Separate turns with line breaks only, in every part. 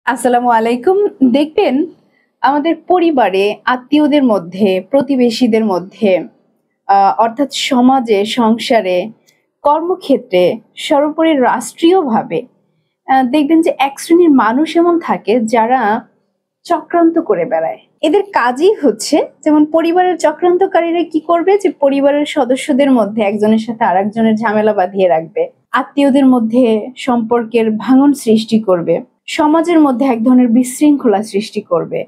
আসসালামু আলাইকুম। দেখবেন আমাদের পরিবারে, আত্মীয়দের মধ্যে, প্রতিবেশীদের মধ্যে অর্থাৎ সমাজে, সংসারে, কর্মক্ষেত্রে, সর্বোপরি রাষ্ট্রীয়ভাবে দেখবেন যে এক শ্রেণীর মানুষ এমন থাকে যারা চক্রান্ত করে বেড়ায়। এদের কাজই হচ্ছে যেমন পরিবারের চক্রান্তকারীরা কি করবে যে পরিবারের সদস্যদের মধ্যে একজনের সাথে আরেকজনের ঝামেলা বাঁধিয়ে রাখবে, আত্মীয়দের মধ্যে সম্পর্কের ভাঙন সৃষ্টি করবে, সমাজের মধ্যে এক ধরনের বিশৃঙ্খলা সৃষ্টি করবে।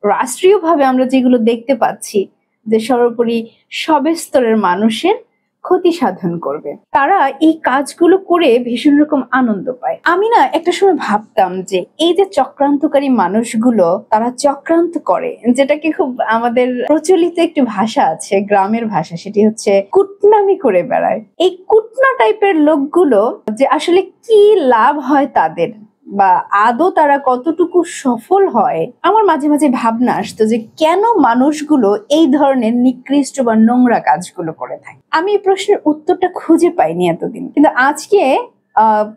রাষ্ট্রীয়ভাবে আমরা যেগুলো দেখতে পাচ্ছি যে সর্বোপরি সব স্তরের মানুষের ক্ষতি সাধন করবে। তারা এই কাজগুলো করে ভীষণ রকম আনন্দ পায়। আমি না একটা সময় ভাবতাম যে এই যে চক্রান্তকারী মানুষগুলো তারা চক্রান্ত করে, যেটাকে খুব আমাদের প্রচলিত একটি ভাষা আছে, গ্রামের ভাষা, সেটি হচ্ছে কুটনামি করে বেড়ায়। এই কুটনা টাইপের লোকগুলো যে আসলে কি লাভ হয় তাদের বা আদৌ তারা কতটুকু সফল হয়, আমার মাঝে মাঝে ভাবনা আসতো যে কেন মানুষগুলো এই ধরনের নিকৃষ্ট বা নোংরা কাজগুলো করে থাকে। আমি এই প্রশ্নের উত্তরটা খুঁজে পাইনি এতদিন, কিন্তু আজকে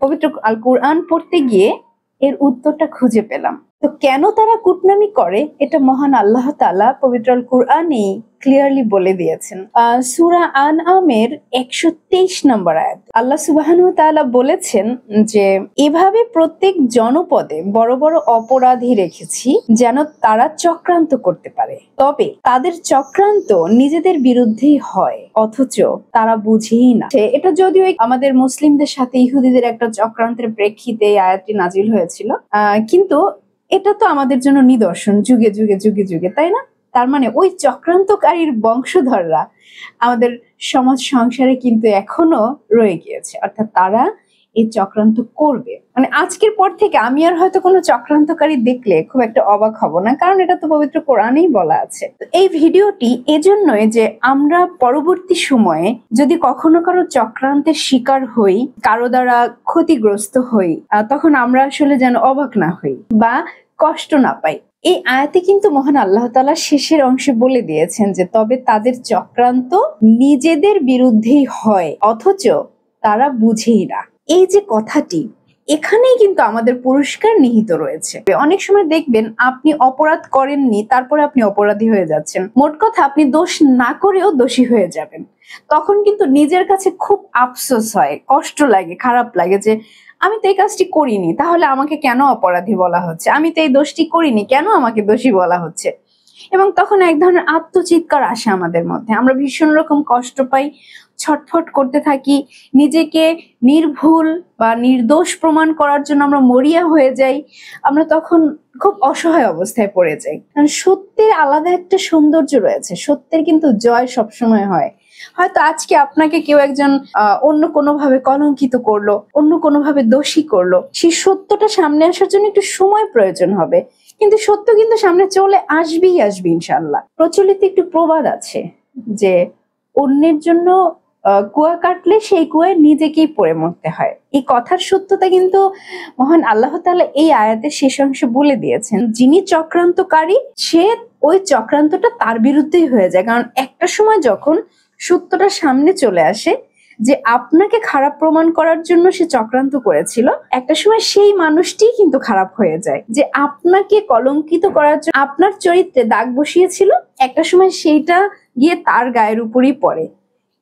পবিত্র আল কোরআন পড়তে গিয়ে এর উত্তরটা খুঁজে পেলাম। তো কেন তারা কুটনামি করে এটা মহান আল্লাহ তাআলা পবিত্র আল কোরআনে ক্লিয়ারলি বলে দিয়েছেন। সূরা আনআমের 123 নম্বর আয়াত আল্লাহ সুবহানাহু ওয়া তাআলা বলেছেন যে এভাবে প্রত্যেক জনপদে বড় বড় অপরাধী রেখেছি যেন তারা চক্রান্ত করতে পারে, তবে তাদের চক্রান্ত নিজেদের বিরুদ্ধেই হয় অথচ তারা বুঝেই না। এটা যদিও আমাদের মুসলিমদের সাথে ইহুদিদের একটা চক্রান্তের প্রেক্ষিতে এই আয়াতটি নাজিল হয়েছিল, কিন্তু এটা তো আমাদের জন্য নিদর্শন যুগে যুগে যুগে যুগে, তাই না? তার মানে ওই চক্রান্তকারীর বংশধররা আমাদের সমাজ সংসারে কিন্তু এখনো রয়ে গিয়েছে, অর্থাৎ তারা এই চক্রান্ত করবে। মানে আজকের পর থেকে আমি আর হয়তো কোনো চক্রান্তকারী দেখলে খুব একটা অবাক হব না, কারণ এটা তো পবিত্র কোরআনেই বলা আছে। এই ভিডিওটি এজন্যই যে আমরা পরবর্তী সময়ে যদি কখনো কারো চক্রান্তের শিকার হই, কারো দ্বারা ক্ষতিগ্রস্ত হই, তখন আমরা আসলে যেন অবাক না হই বা কষ্ট না পাই। এই আয়াতে কিন্তু মহান আল্লাহ তাআলা শেষের অংশে বলে দিয়েছেন যে তবে তাদের চক্রান্ত নিজেদের বিরুদ্ধেই হয় অথচ তারা বুঝেই না। এই যে কথাটি, এখানেই কিন্তু আমাদের পুরস্কার নিহিত রয়েছে। অনেক সময় দেখবেন আপনি অপরাধ করেননি, তারপরে আপনি অপরাধী হয়ে যাচ্ছেন। মোট কথা আপনি দোষ না করেও দোষী হয়ে যাবেন। তখন কিন্তু নিজের কাছে খুব আফসোস হয়, কষ্ট লাগে, খারাপ লাগে যে আমি তো এই কাজটি করিনি, তাহলে আমাকে কেন অপরাধী বলা হচ্ছে? আমি তো এই দোষটি করিনি, কেন আমাকে দোষী বলা হচ্ছে? এবং তখন এক ধরনের আত্মচিৎকার আসে আমাদের মধ্যে, আমরা ভীষণ রকম কষ্ট পাই, ছটফট করতে থাকি, নিজেকে নির্ভুল বা নির্দোষ প্রমাণ করার জন্য আমরা মরিয়া হয়ে যাই। আমরা তখন খুব অসহায় অবস্থায় পড়ে যাই। কারণ সত্যের আলাদা একটা সৌন্দর্য রয়েছে, সত্যের কিন্তু জয় সবসময় হয়। হয়তো আজকে আপনাকে কেউ একজন অন্য কোনোভাবে কলঙ্কিত করলো, অন্য কোনোভাবে দোষী করলো, সেই সত্যটা সামনে আসার জন্য একটু সময় প্রয়োজন হবে, কিন্তু সত্য কিন্তু সামনে চলে আসবেই আসবে ইনশাআল্লাহ। প্রচলিত একটু প্রবাদ আছে যে অন্যের জন্য কুয়া কাটলে সেই কুয়ায় নিজেকেই পড়ে মরতে হয়। এই কথার সত্যতা কিন্তু মহান আল্লাহ তাআলা এই আয়াতের শেষ অংশে বলে দিয়েছেন। যিনি চক্রান্তকারী সে ওই চক্রান্তটা তার বিরুদ্ধেই হয়ে যায়, কারণ একটা সময় যখন সত্যটা সামনে চলে আসে যে আপনাকে খারাপ প্রমাণ করার জন্য সে চক্রান্ত করেছিল, একটা সময় সেই মানুষটিই কিন্তু খারাপ হয়ে যায়। যে আপনাকে কলঙ্কিত করার জন্য আপনার চরিত্রে দাগ বসিয়েছিল, একটা সময় সেইটা গিয়ে তার গায়ের উপরই পড়ে।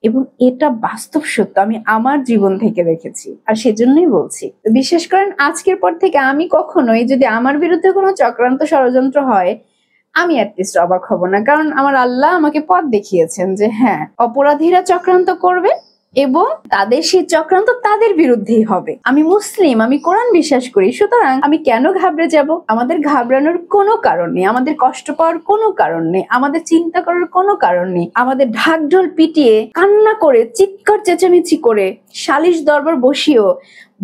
এবং এটা বাস্তব সত্য, আমি আমার জীবন থেকে দেখেছি, আর সেজন্যই বলছি। বিশেষ করেন আজকের পর থেকে আমি কখনোই যদি আমার বিরুদ্ধে কোনো চক্রান্ত ষড়যন্ত্র হয়, আমি অ্যাটলিস্ট অবাক হব না, কারণ আমার আল্লাহ আমাকে পথ দেখিয়েছেন যে হ্যাঁ, অপরাধীরা চক্রান্ত করবে এবং তাদের সেই চক্রান্ত তাদের বিরুদ্ধেই হবে। আমি মুসলিম, আমি কোরআন বিশ্বাস করি, সুতরাং আমি কেন ঘাবড়ে যাব? আমাদের ঘাবড়ানোর কোনো কারণ নেই, আমাদের কষ্ট পাওয়ার কোনো কারণ নেই, আমাদের চিন্তা করার কোনো কারণ নেই, আমাদের ঢাকঢোল পিটিয়ে কান্না করে চিৎকার চেঁচামেচি করে সালিশ দরবার বসিয়েও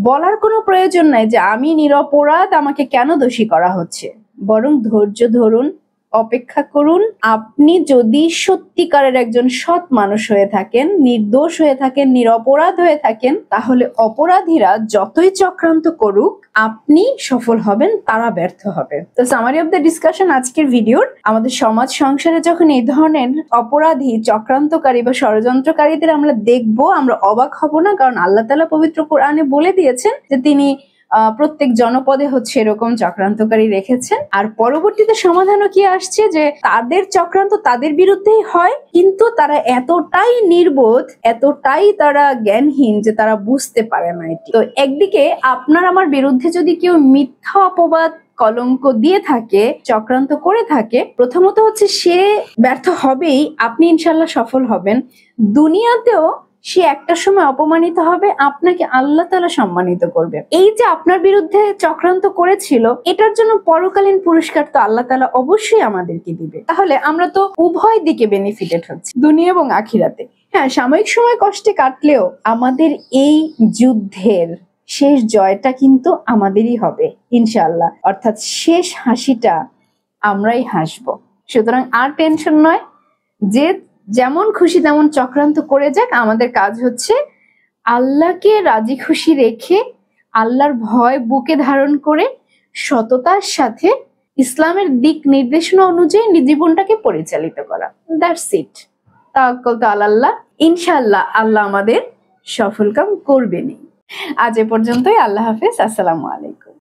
বলার কোনো প্রয়োজন নাই যে আমি নিরপরাধ, আমাকে কেন দোষী করা হচ্ছে। বরং ধৈর্য ধরুন, অপেক্ষা করুন। আপনি যদি সত্যিকারের একজন সৎ মানুষ হয়ে থাকেন, নির্দোষ হয়ে থাকেন, নিরপরাধ হয়ে থাকেন, তাহলে অপরাধীরা যতই চক্রান্ত করুক আপনি সফল হবেন, তারা ব্যর্থ হবে। তো সামারি অফ দ্য ডিসকাশন আজকের ভিডিওর, আমাদের সমাজ সংসারে যখন এই ধরনের অপরাধী, চক্রান্তকারী বা ষড়যন্ত্রকারীদের আমরা দেখবো, আমরা অবাক হব না, কারণ আল্লাহ তাআলা পবিত্র কোরআনে বলে দিয়েছেন যে তিনি প্রত্যেক জনপদে হচ্ছে এরকম চক্রান্তকারী রেখেছেন। আর পরবর্তীতে সমাধানও কি আসছে যে তাদের চক্রান্ত তাদের বিরুদ্ধেই হয়, কিন্তু তারা এতটাই নির্বোধ, এতটাই তারা জ্ঞানহীন যে তারা বুঝতে পারে না এটি। তো একদিকে আপনার আমার বিরুদ্ধে যদি কেউ মিথ্যা অপবাদ কলঙ্ক দিয়ে থাকে, চক্রান্ত করে থাকে, প্রথমত হচ্ছে সে ব্যর্থ হবেই, আপনি ইনশাল্লাহ সফল হবেন। দুনিয়াতেও সে একটা সময় অপমানিত হবে, আপনাকে আল্লাহ তাআলা সম্মানিত করবে। এই যে আপনার বিরুদ্ধে চক্রান্ত করেছিল, এটার জন্য পরকালীন পুরস্কার তো আল্লাহ তাআলা অবশ্যই আমাদেরকে দিবে। তাহলে আমরা তো উভয় দিকে বেনিফিটেড হচ্ছি, দুনিয়া এবং আখিরাতে। হ্যাঁ, সাময়িক সময় কষ্টে কাটলেও আমাদের এই যুদ্ধের শেষ জয়টা কিন্তু আমাদেরই হবে ইনশাআল্লাহ, অর্থাৎ শেষ হাসিটা আমরাই হাসবো। সুতরাং আর টেনশন নয়, যে যেমন খুশি তেমন চক্রান্ত করে যাক, আমাদের কাজ হচ্ছে আল্লাহকে রাজি খুশি রেখে, আল্লাহর ভয় বুকে ধারণ করে, সততার সাথে ইসলামের দিক নির্দেশনা অনুযায়ী জীবনটাকে পরিচালিত করা। That's it. তাওয়াক্কুল তো আলাল্লাহ। ইনশাআল্লাহ আল্লাহ আমাদের সফলকাম করবেনই। আজ এ পর্যন্তই। আল্লাহ হাফেজ। আসসালামু আলাইকুম।